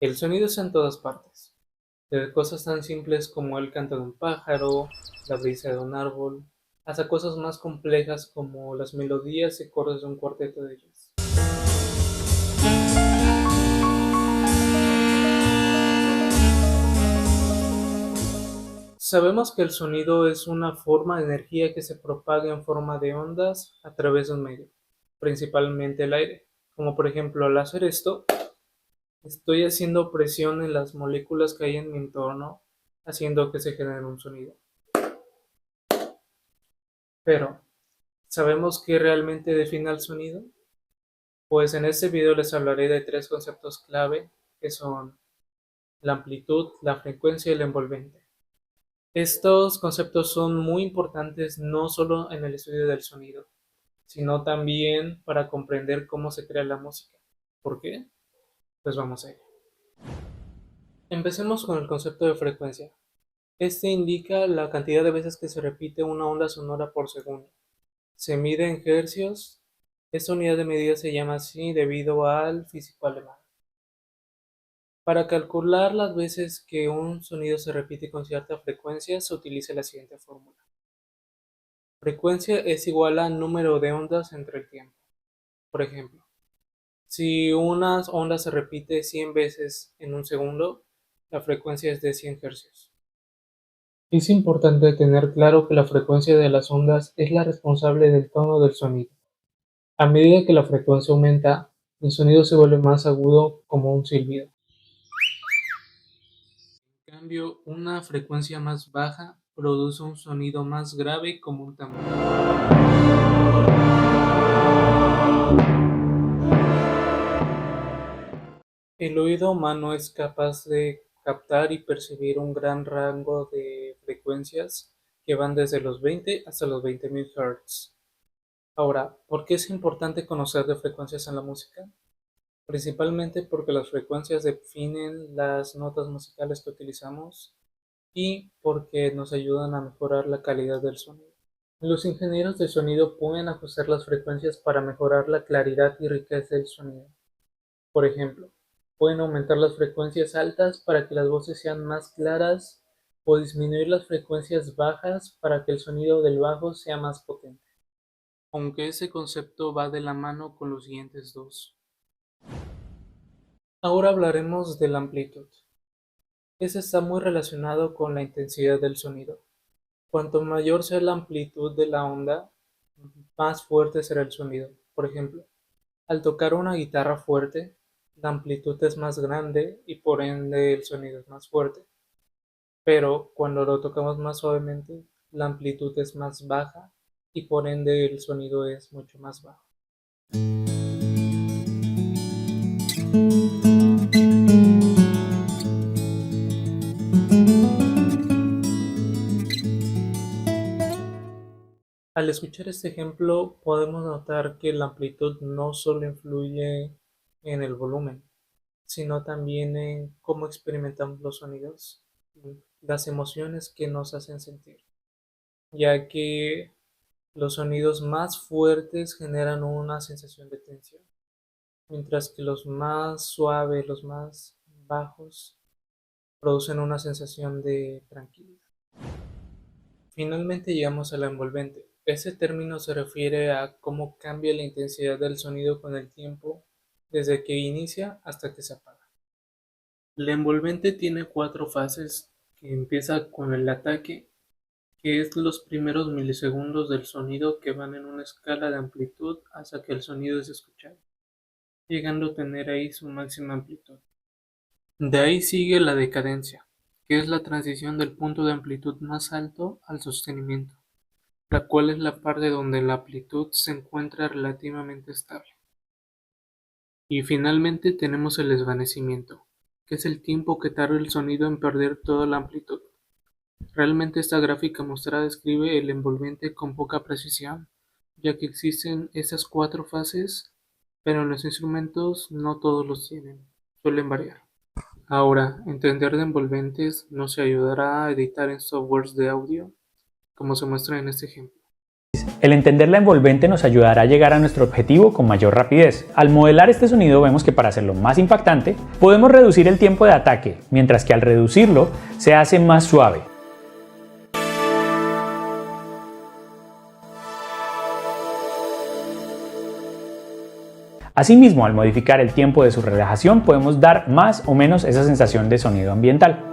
El sonido está en todas partes, desde cosas tan simples como el canto de un pájaro, la brisa de un árbol, hasta cosas más complejas como las melodías y acordes de un cuarteto de jazz. Sabemos que el sonido es una forma de energía que se propaga en forma de ondas a través de un medio, principalmente el aire, como por ejemplo al hacer esto, estoy haciendo presión en las moléculas que hay en mi entorno, haciendo que se genere un sonido. Pero, ¿sabemos qué realmente define el sonido? Pues en este video les hablaré de tres conceptos clave que son la amplitud, la frecuencia y el envolvente. Estos conceptos son muy importantes no solo en el estudio del sonido, sino también para comprender cómo se crea la música. ¿Por qué? Pues vamos a ello. Empecemos con el concepto de frecuencia. Este indica la cantidad de veces que se repite una onda sonora por segundo. Se mide en hercios. Esta unidad de medida se llama así debido al físico alemán. Para calcular las veces que un sonido se repite con cierta frecuencia, se utiliza la siguiente fórmula. Frecuencia es igual a número de ondas entre el tiempo. Por ejemplo, si una onda se repite 100 veces en un segundo, la frecuencia es de 100 hercios. Es importante tener claro que la frecuencia de las ondas es la responsable del tono del sonido. A medida que la frecuencia aumenta, el sonido se vuelve más agudo como un silbido. En cambio, una frecuencia más baja produce un sonido más grave como un tambor. El oído humano es capaz de captar y percibir un gran rango de frecuencias que van desde los 20 hasta los 20.000 Hz. Ahora, ¿por qué es importante conocer de frecuencias en la música? Principalmente porque las frecuencias definen las notas musicales que utilizamos y porque nos ayudan a mejorar la calidad del sonido. Los ingenieros de sonido pueden ajustar las frecuencias para mejorar la claridad y riqueza del sonido. Por ejemplo, pueden aumentar las frecuencias altas para que las voces sean más claras o disminuir las frecuencias bajas para que el sonido del bajo sea más potente. Aunque ese concepto va de la mano con los siguientes dos. Ahora hablaremos de la amplitud. Este está muy relacionado con la intensidad del sonido. Cuanto mayor sea la amplitud de la onda, más fuerte será el sonido. Por ejemplo, al tocar una guitarra fuerte, la amplitud es más grande y por ende el sonido es más fuerte. Pero cuando lo tocamos más suavemente, la amplitud es más baja y por ende el sonido es mucho más bajo. Al escuchar este ejemplo, podemos notar que la amplitud no solo influye en el volumen, sino también en cómo experimentamos los sonidos, las emociones que nos hacen sentir, ya que los sonidos más fuertes generan una sensación de tensión, mientras que los más suaves, los más bajos, producen una sensación de tranquilidad. Finalmente llegamos a la envolvente. Ese término se refiere a cómo cambia la intensidad del sonido con el tiempo, desde que inicia hasta que se apaga. La envolvente tiene cuatro fases, que empieza con el ataque, que es los primeros milisegundos del sonido que van en una escala de amplitud hasta que el sonido es escuchado, llegando a tener ahí su máxima amplitud. De ahí sigue la decadencia, que es la transición del punto de amplitud más alto al sostenimiento, la cual es la parte donde la amplitud se encuentra relativamente estable. Y finalmente tenemos el desvanecimiento, que es el tiempo que tarda el sonido en perder toda la amplitud. Realmente esta gráfica mostrada describe el envolvente con poca precisión, ya que existen esas cuatro fases, pero en los instrumentos no todos los tienen, suelen variar. Ahora, entender de envolventes nos ayudará a editar en softwares de audio, como se muestra en este ejemplo. envolventes. El entender la envolvente nos ayudará a llegar a nuestro objetivo con mayor rapidez. Al modelar este sonido vemos que para hacerlo más impactante, podemos reducir el tiempo de ataque, mientras que al reducirlo se hace más suave. Asimismo, al modificar el tiempo de su relajación podemos dar más o menos esa sensación de sonido ambiental.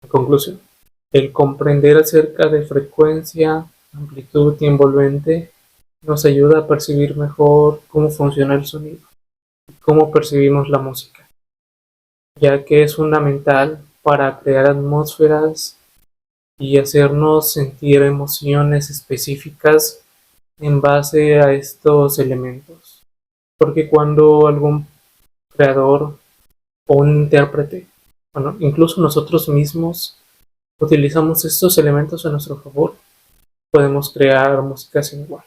En conclusión, el comprender acerca de frecuencia, amplitud y envolvente nos ayuda a percibir mejor cómo funciona el sonido y cómo percibimos la música, ya que es fundamental para crear atmósferas y hacernos sentir emociones específicas en base a estos elementos. Porque cuando algún creador o un intérprete, bueno, incluso nosotros mismos utilizamos estos elementos a nuestro favor, podemos crear música sin igual.